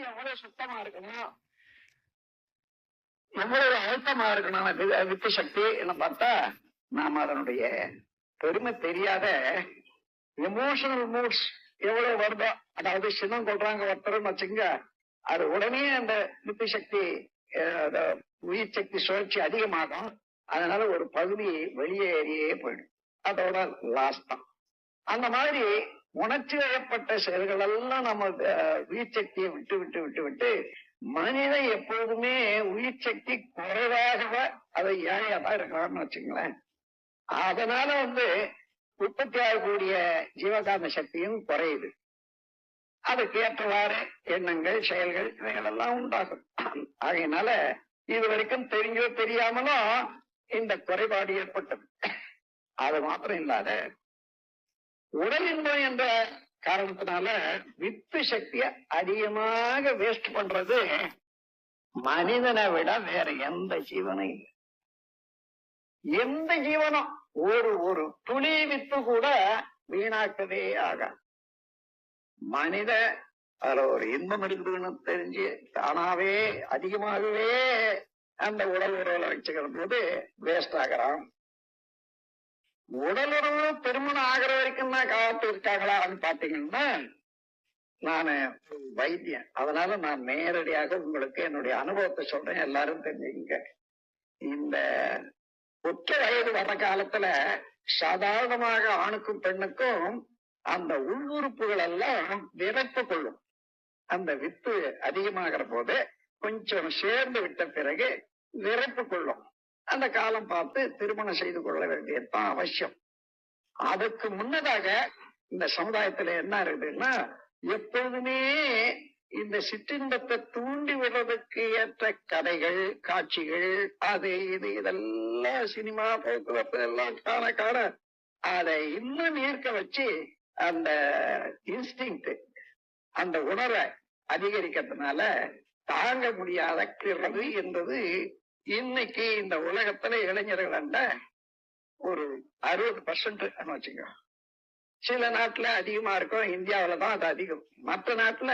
எவ்வளவு சுத்தமா இருக்கணும், எவ்வளவு அழுத்தமா இருக்கணும் வித்து சக்தி என்ன பார்த்தா நாம அதனுடைய பெருமை தெரியாத எமோஷனல் மூட்ஸ் எவ்வளவு வருதோ, அதாவது சின்னம் கொள்றாங்க ஒருத்தரும் வச்சுங்க, அது உடனே அந்த வித்து சக்தி உயிர் சக்தி சுழற்சி அதிகமாகும். அதனால ஒரு பகுதி வெளியேறியே போயிடும், அதோட லாஸ் தான். அந்த மாதிரி உணர்ச்சி வயப்பட்ட செயல்கள் எல்லாம் நம்ம உயிர் சக்தியை விட்டு விட்டு விட்டு விட்டு மனிதன் எப்போதுமே உயிர் சக்தி குறைவாக அதை ஏழையாதான் இருக்கலாம்னு வச்சுங்களேன். அதனால உற்பத்தி ஆகக்கூடிய ஜீவகாந்த சக்தியும் குறையுது. அதுக்கு ஏற்றவாறு எண்ணங்கள் செயல்கள் இவைகள் எல்லாம் உண்டாகும். ஆகையினால இது வரைக்கும் தெரிஞ்சோ தெரியாமலும் இந்த குறைபாடு ஏற்பட்டது. அது மாத்திரம் இல்லாத உடலின் நோய் என்ற காரணத்தினால வித்து சக்திய அதிகமாக வேஸ்ட் பண்றது மனிதனை விட வேற எந்த ஜீவனும் இல்லை. எந்த ஜீவனும் ஒரு துளி வித்து கூட வீணாக்கவே ஆகாது. மனித அதுல ஒரு இன்பம் இருக்குதுன்னு தெரிஞ்சு தானாவே அதிகமாகவே அந்த உடல் உறவுல வச்சுக்கிற போது வேஸ்ட் ஆகிறான். உடல் உறவு திருமணம் ஆகிற வரைக்கும் தான் காத்து இருக்காங்களான்னு பாத்தீங்கன்னா, நான் வைத்தியன், அதனால நான் நேரடியாக உங்களுக்கு என்னுடைய அனுபவத்தை சொல்றேன், எல்லாரும் தெரிஞ்சுங்க. இந்த ஒற்ற வயது வர்ற காலத்துல சாதாரணமாக ஆணுக்கும் பெண்ணுக்கும் அந்த உள்ளுறுப்புகள் எல்லாம் விரைப்பு கொள்ளும். அந்த வித்து அதிகமாகிற போது கொஞ்சம் சேர்ந்து விட்ட பிறகு விரைப்பு கொள்ளும். அந்த காலம் பார்த்து திருமணம் செய்து கொள்ள வேண்டியதுதான் அவசியம். அதுக்கு முன்னதாக இந்த சமுதாயத்துல என்ன இருக்குதுன்னா, எப்பொழுதுமே இந்த சிற்றின்பத்தை தூண்டி விடுறதுக்கு ஏற்ற கதைகள், காட்சிகள், அது இது இதெல்லாம் சினிமா போக்குவரத்து எல்லாம் காண காண அதை இன்னும் ஈர்க்க வச்சு அந்த இன்ஸ்டிங், அந்த உணர்வை அதிகரிக்கிறதுனால தாங்க முடியாத என்பது இன்னைக்கு இந்த உலகத்துல இளைஞர்கள் ஒரு 60% வச்சுங்க. சில நாட்டுல அதிகமா இருக்கும், இந்தியாவிலதான் அது அதிகம். மற்ற நாட்டுல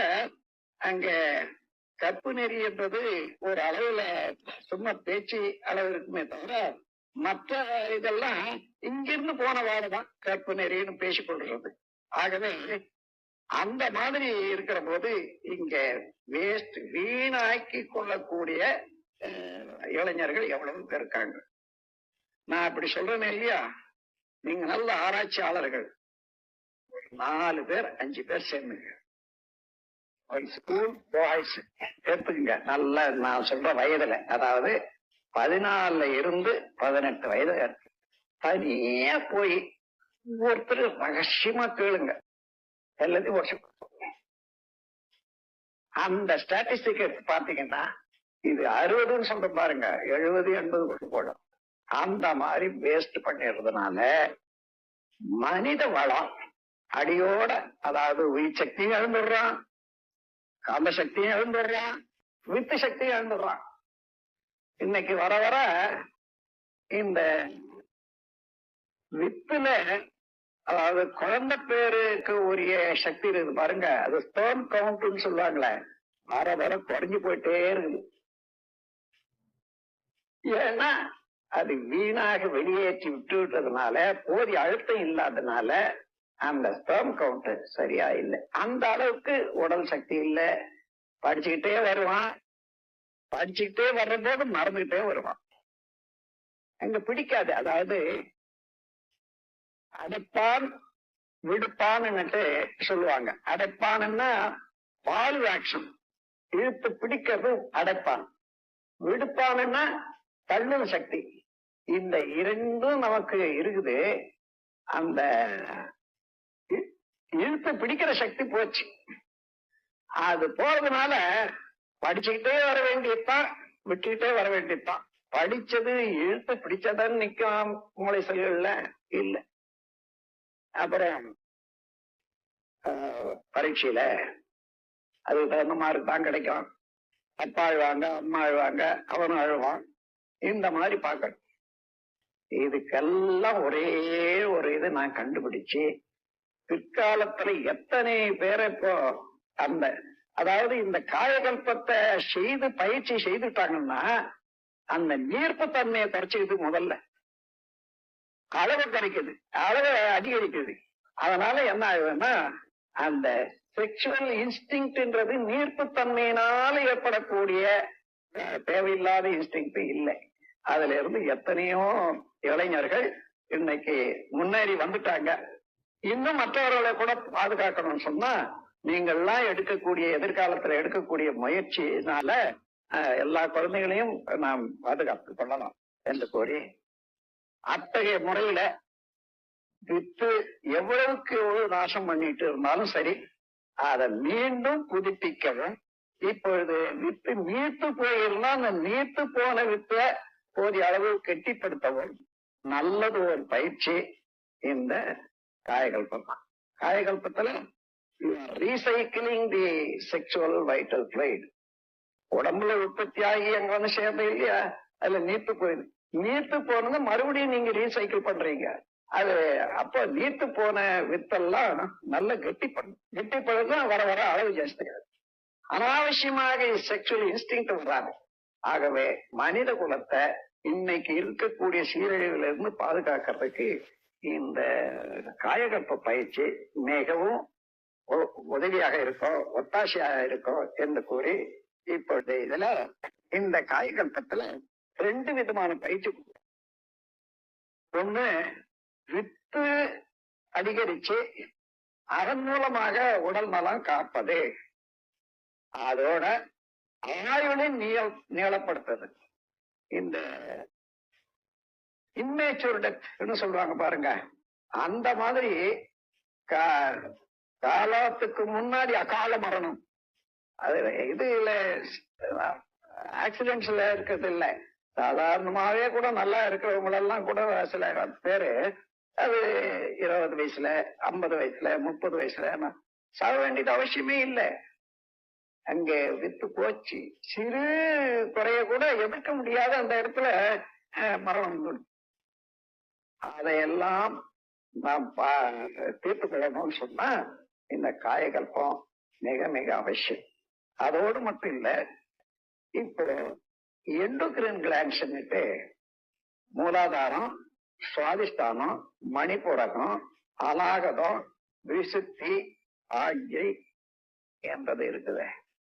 அங்க கற்பு நெறி என்பது ஒரு அளவுல சும்மா பேச்சு அளவு இருக்குமே தவிர, மற்ற இதெல்லாம் இங்கிருந்து போன வாரதான் கற்பு நெறின்னு பேசிக்கொள்றது. ஆகவே அந்த மாதிரி இருக்கிற போது இங்க வேஸ்ட் வீணாக்கி கொள்ளக்கூடிய இளைஞர்கள் எவ்வளவு பேர் இருக்காங்க. நான் அப்படி சொல்றேன்னு இல்லையா, நீங்க நல்ல ஆராய்ச்சியாளர்கள் 4 பேர் 5 பேர் சேர்ந்துங்க, ஸ்கூல் பாய்ஸ் எடுத்துக்கங்க. நல்ல நான் சொல்ற வயதுல, அதாவது 14 இருந்து 18 வயது தனியா போய் ஒருத்தர் ரகசியமா கேளுங்க, எல்லாத்தையும் வருஷம் அந்த ஸ்டாட்டிஸ்டிக் எடுத்து பாத்தீங்கன்னா இது 60ன்னு சொல்ற பாருங்க, 70 80 போடும். அந்த மாதிரி வேஸ்ட் பண்ணிடுறதுனால மனித வளம் அடியோட, அதாவது உயிர் சக்தியும் இழந்துடுறான், காந்த சக்தியும் இழந்துடுறான், வித்து சக்தியும் இழந்துடுறான். இன்னைக்கு வர வர இந்த வித்துல, அதாவது குழந்தை பேருக்கு உரிய சக்தி இருக்குது பாருங்க, அது ஸ்பெர்ம் கவுண்ட்னு சொல்லுவாங்களே, வர வர குறைஞ்சு போயிட்டே இருக்குது. ஏன்னா அது வீணாக வெளியேற்றி விட்டு விட்டதுனால, போதிய அழுத்தம் இல்லாததுனால அந்த ஸ்பெர்ம் கவுண்ட் சரியா இல்லை. அந்த அளவுக்கு உடல் சக்தி இல்லை. படிச்சுக்கிட்டே வருவான், படிச்சுக்கிட்டே வர்ற போது மறந்துகிட்டே வருவான். அங்க பிடிக்காது. அதாவது அடைப்பான் விடுப்பான்னு சொல்லுவாங்க. அடைப்பான்னா வால்வ் ஆக்ஷன், இழுத்து பிடிக்கிறது அடைப்பான். விடுப்பான்னா தள்ளும் சக்தி. இந்த இரண்டும் நமக்கு இருக்குது. அந்த இழுத்து பிடிக்கிற சக்தி போச்சு. அது போறதுனால படிச்சுக்கிட்டே வர வேண்டியதுதான், விட்டுக்கிட்டே வர வேண்டியதுதான். படிச்சது இழுத்து பிடிச்சதான் நிக்கும் மூளை செல்கள்ல இல்ல. அப்புறம் பரீட்சையில அதுக்கு தகுந்த மார்க் தான் கிடைக்கும். அப்பா அழுவாங்க, அம்மா அழுவாங்க, அவனும் அழுவான். இந்த மாதிரி பார்க்கணும். இதுக்கெல்லாம் ஒரே ஒரு இது நான் கண்டுபிடிச்சு, பிற்காலத்துல எத்தனை பேரை இப்போ அந்த அதாவது இந்த காயகல்பத்தை செய்து பயிற்சி செய்துட்டாங்கன்னா அந்த நீர்ப்பு தன்மையை குறைச்சிக்குது. முதல்ல அளவு குறைக்குது, அளவை அதிகரிக்குது. அதனால என்ன ஆகுதுன்னா அந்த செக்ஷுவல் இன்ஸ்டிங்க்ட்ன்றது நீர்ப்பு தன்மையினால ஏற்படக்கூடிய தேவையில்லாத இன்ஸ்டிங் இல்லை. அதுல இருந்து எத்தனையோ இளைஞர்கள் இன்னைக்கு முன்னேறி வந்துட்டாங்க. இன்னும் மற்றவர்களை கூட பாதுகாக்கணும்னு சொன்னா நீங்கள்லாம் எடுக்கக்கூடிய எதிர்காலத்துல எடுக்கக்கூடிய முயற்சினால எல்லா குழந்தைகளையும் நாம் பாதுகாத்து கொள்ளலாம் என்று கூறி, அத்தகைய முறையில வித்து எவ்வளவுக்கு எவ்வளவு நாசம் பண்ணிட்டு இருந்தாலும் சரி அதை மீண்டும் புதுப்பிக்கவும், இப்பொழுது வித்து நீர்த்து போயிருந்தா அந்த நீர்த்து போன வித்த போதிய அளவு கெட்டிப்படுத்தவும் நல்லது ஒரு பயிற்சி இந்த காயகல்பம். காயகல்பத்துல recycling the sexual vital fluid உடம்புல உற்பத்தி ஆகி அங்க வந்து சேர்ந்த இல்லையா, அதுல நீர்த்து போயிடுது. நீர்த்து போனது மறுபடியும் நீங்க ரீசைக்கிள் பண்றீங்க. அது அப்போ நீர்த்து போன வித்தெல்லாம் நல்ல கெட்டிப்படுதான் வர வர அளவு ஜாஸ்தியாது. அனாவசியமாக செக்ஷுவல் இன்ஸ்டிங் வராது. ஆகவே மனித குலத்தை இன்னைக்கு இருக்கக்கூடிய சீரழிவுல இருந்து பாதுகாக்கிறதுக்கு இந்த காயகல்ப பயிற்சி மிகவும் உதவியாக இருக்கும், ஒத்தாசையாக இருக்கும் என்று கூறி, இப்பொழுது இதுல இந்த காயகல்பத்துல 2 விதமான பயிற்சி. ஒண்ணு வித்து அதிகரிச்சு அதன் மூலமாக உடல் நலம் காப்பது, அதோட ஆயுளின் நீளப்படுத்துது. இந்த இம்மேச்சூர் டெத்னு சொல்றாங்க பாருங்க, அந்த மாதிரி காலத்துக்கு முன்னாடி அகால மரணம். அது இது இல்ல, ஆக்சிடென்ட்ஸ்ல இருக்கிறது இல்ல, சாதாரணமாவே கூட நல்லா இருக்கிறவங்களெல்லாம் கூட சில பேரு அது 20 வயசுல 50 வயசுல 30 வயசுல சாக வேண்டியது அவசியமே இல்லை. அங்கே வித்து போச்சு, சிறு குறைய கூட எதிர்க்க முடியாத அந்த இடத்துல மரணம். அதையெல்லாம் நாம் தீர்த்து கொள்ளணும்னு சொன்னா இந்த காயகல்பம் மிக மிக அவசியம். அதோடு மட்டும் இல்ல, இப்போ எண்டோக்ரைன் கிளாண்ட்ஸ்ன்னுட்டு மூலாதாரம், சுவாதிஷ்டானம், மணிப்புரகம், அநாகதம், விசுத்தி, ஆக்ஞை என்பது இருக்குது.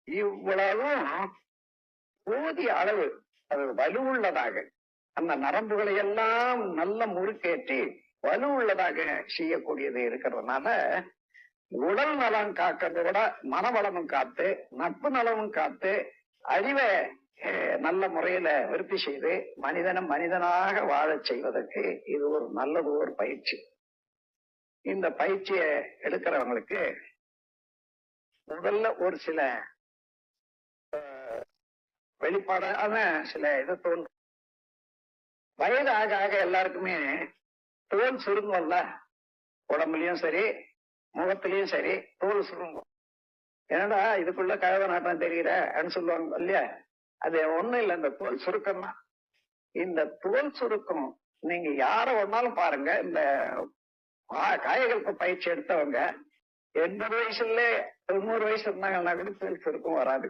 இவ்வளவும் போதிய அளவு அது வலுவுள்ளதாக அந்த நரம்புகளை எல்லாம் நல்ல முறுக்கேற்றி வலுவுள்ளதாக செய்யக்கூடியது இருக்கிறதுனால உடல் நலம் காக்கிறத விட மனவளமும் காத்து, நட்பு நலமும் காத்து, அறிவை நல்ல முறையில விருத்தி செய்து மனிதனாக வாழச் செய்வதற்கு இது ஒரு நல்லது ஒரு பயிற்சி. இந்த பயிற்சியை எடுக்கிறவங்களுக்கு முதல்ல ஒரு சில வெளிப்பாடான சில இது தோன்றும். வயது ஆக ஆக எல்லாருக்குமே தோல் சுருங்கும்ல, உடம்புலயும் சரி முகத்திலயும் சரி தோல் சுருங்கும். என்னடா இதுக்குள்ள கழக நாட்டம் தெரியுறன்னு சொல்லுவாங்க இல்லையா, அது ஒண்ணும் இல்லை, இந்த தோல் சுருக்கம் தான். இந்த தோல் சுருக்கம் நீங்க யார ஒன்னாலும் பாருங்க, இந்த காயகல்ப பயிற்சி எடுத்தவங்க 80 வயசுல 90 வயசு இருந்தாங்கன்னா கூட தோல் சுருக்கம் வராது.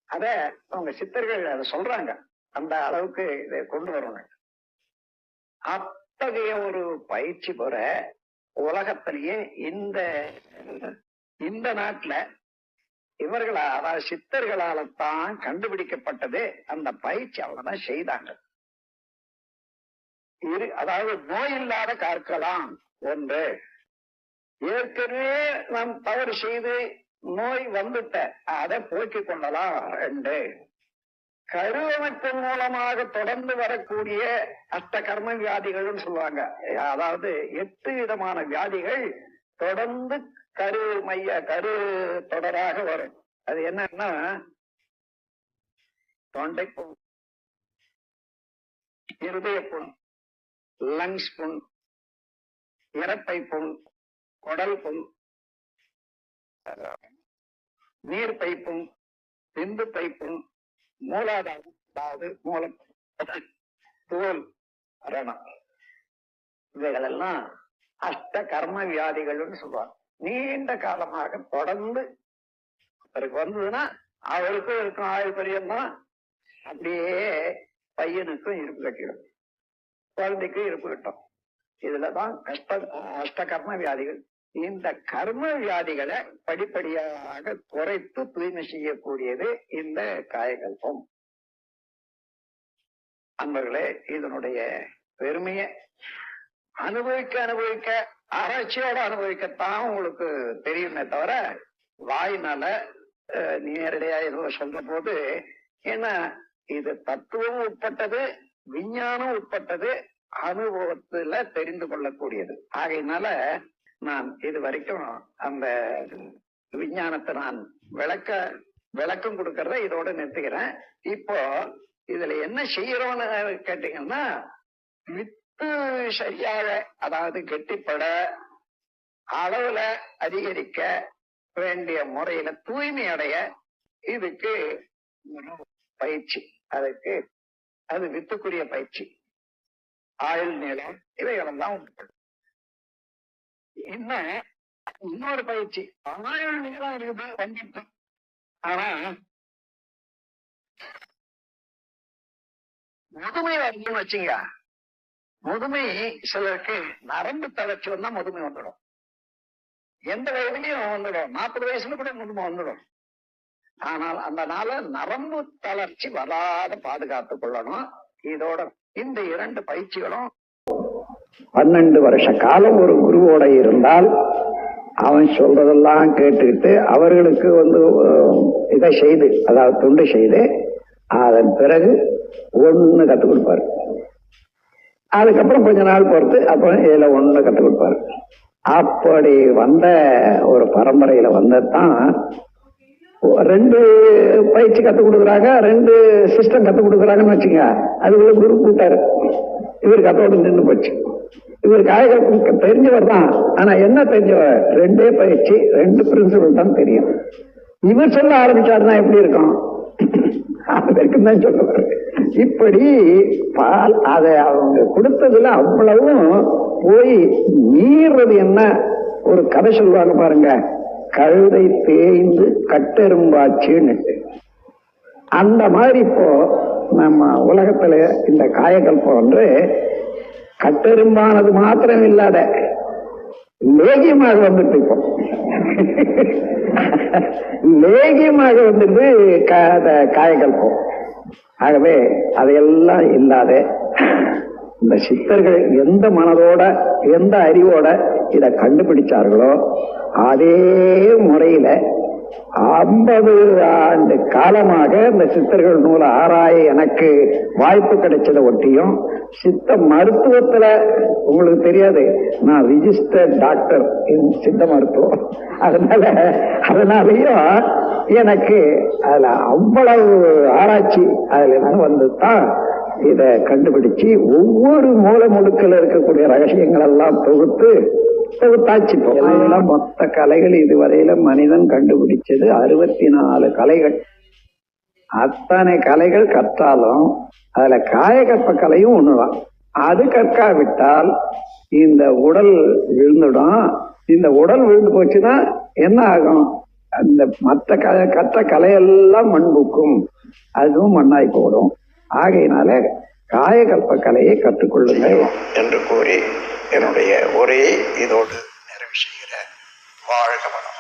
அத அவங்க சித்தர்கள் அதை சொல்றாங்க, அந்த அளவுக்கு இதை கொண்டு வரணும். அத்தகைய ஒரு பயிற்சி பெற உலகத்திலேயே இந்த நாட்டுல இவர்களா, அதாவது சித்தர்களால தான் கண்டுபிடிக்கப்பட்டது. அந்த பயிற்சி அவங்கதான் செய்தாங்க. அதாவது நோய் இல்லாத கற்கலாம் ஒன்று, ஏற்கனவே நாம் தவறு செய்து நோய் வந்துட்ட அதை போக்கிக் கொள்ளலாம் 2, கருவமைப்பின் மூலமாக தொடர்ந்து வரக்கூடிய அஷ்ட கர்ம வியாதிகள்னு சொல்லுவாங்க. அதாவது 8 விதமான வியாதிகள் தொடர்ந்து கரு தொடராக வரும். அது என்னன்னா தொண்டை புண், இருதய புண், லங்ஸ் புண், இறப்பை புண், குடல் புண், நீர்ப்பை புண், விந்து பைப்புண், மூலாதாரம், அதாவது மூலம், தோல், ரணம், இவைகளெல்லாம் அஷ்ட கர்ம வியாதிகள்னு சொல்லுவாங்க. நீண்ட காலமாக தொடர்ந்து அவருக்கு வந்ததுன்னா அவருக்கும் இருக்கும் ஆயுள் பரியந்தான். அப்படியே பையனுக்கும் இருப்பு கட்டிடும், குழந்தைக்கும் இருப்பு கட்டும். இதுலதான் அஷ்ட கர்ம வியாதிகள். இந்த கர்ம வியாதிகளை படிப்படியாக குறைத்து தூய்மை செய்யக்கூடியது இந்த காயகல்பம். அன்பர்களே, இதனுடைய பெருமையை அனுபவிக்க ஆராய்ச்சியோட அனுபவிக்கத்தான் உங்களுக்கு தெரியுமே தவிர வாயினால நேரடியா ஏதோ சொல்ற போது, ஏன்னா இது தத்துவம் உட்பட்டது, விஞ்ஞானம் உட்பட்டது, அனுபவத்துல தெரிந்து கொள்ளக்கூடியது. ஆகையினால நான் இது வரைக்கும் அந்த விஞ்ஞானத்தை நான் விளக்கம் கொடுக்கறத இதோட நிறுத்துகிறேன். இப்போ இதுல என்ன செய்யறோம்னு கேட்டீங்கன்னா, வித்து சரியாக, அதாவது கெட்டிப்பட அளவுல அதிகரிக்க வேண்டிய முறையில தூய்மை அடைய இதுக்கு பயிற்சி. அதுக்கு அது வித்துக்குரிய பயிற்சி, ஆயுள் நீளம், இவைகளெல்லாம் உண்டு. இன்னொரு பயிற்சி ஆயுள் நீளம் இருக்குது கண்டிப்பா. ஆனா முதுமை வருதுன்னு வச்சுங்க, முதுமை சிலருக்கு நரம்பு தளர்ச்சி வந்தா முதுமை வந்துடும். எந்த வயதுலயும் வந்துடும், 40 வயசுல கூட முதுமை வந்துடும். ஆனால் அந்த நாள நரம்பு தளர்ச்சி வராத பாதுகாத்துக் கொள்ளணும். இதோட இந்த 2 பயிற்சிகளும் 12 வருஷ காலம் ஒரு குருவோட இருந்தால் அவன் சொல்றதெல்லாம் கேட்டுக்கிட்டு அவர்களுக்கு இதை செய்து, அதாவது தொண்டு செய்து, அதன் பிறகு ஒண்ணு கத்துக் கொடுப்பாரு. அதுக்கப்புறம் கொஞ்ச நாள் பொறுத்து அப்புறம் இதுல ஒண்ணு கத்துக் கொடுப்பாரு. அப்படி வந்த ஒரு பரம்பரையில வந்ததான் 2 பயிற்சி கத்துக் கொடுக்குறாங்க, 2 சிஸ்டம் கத்துக் கொடுக்குறாங்கன்னு வச்சுங்க. அதுக்குள்ள குரு கூட்டாரு, இவர் கத்தோடு நின்று போச்சு. இவர் காயகல்பம் தெரிஞ்சவர் தான், ஆனா என்ன தெரிஞ்சவர், 2 பயிற்சி, 2 பிரின்சிபல் தான் தெரியும். இவர் சொல்ல ஆரம்பிச்சாருன்னா எப்படி இருக்கும், அதற்கும் தான் சொல்லுவாரு. இப்படி அதை அவங்க கொடுத்ததுல அவ்வளவும் போய் மீறது. என்ன ஒரு கதை சொல்லுவாங்க பாருங்க, கழுதை தேய்ந்து கட்டெரும்பாச்சுன்னு. அந்த மாதிரி இப்போ நம்ம உலகத்துல இந்த காயகல்பம் கட்டெரும்பானது மாத்திரம் இல்லாத லேகியமாக வந்துட்டு, இப்போ லேகியமாக வந்துட்டு காயகல்பம். ஆகவே அதையெல்லாம் இல்லாத இந்த சித்தர்கள் எந்த மனதோட எந்த அறிவோட இதை கண்டுபிடிச்சார்களோ அதே முறையில 50 ஆண்டு காலமாக இந்த சித்தர்கள் நூலை ஆராய எனக்கு வாய்ப்பு கிடைச்சதை ஒட்டியும், சித்த மருத்துவத்துல உங்களுக்கு தெரியாது, நான் ரிஜிஸ்டர்ட் டாக்டர் சித்த மருத்துவம். அதனாலயும் எனக்கு அதுல அவ்வளவு ஆராய்ச்சி அதுல நான் வந்துதான் இத கண்டுபிடிச்சு ஒவ்வொரு மூல முழுக்கல இருக்கக்கூடிய ரகசியங்கள் எல்லாம் தொகுத்தாச்சு. இதெல்லாம் மொத்த கலைகள் இதுவரையில மனிதன் கண்டுபிடிச்சது 64 கலைகள். அத்தனை கலைகள் கற்றாலும் அதுல காயகல்ப கலையும் ஒண்ணுதான். அது கற்காவிட்டால் இந்த உடல் விழுந்துடும். இந்த உடல் விழுந்து போச்சுன்னா என்ன ஆகும், அந்த மற்ற கற்ற கலையெல்லாம் மண்புக்கும், அதுவும் மண்ணாய் போடும். ஆகையினால காயகல்ப கலையை கற்றுக்கொள்ளுங்கள் என்று கூறி என்னுடைய உரையை இதோடு நிறைவு செய்கிறேன். வாழ்க வளம்.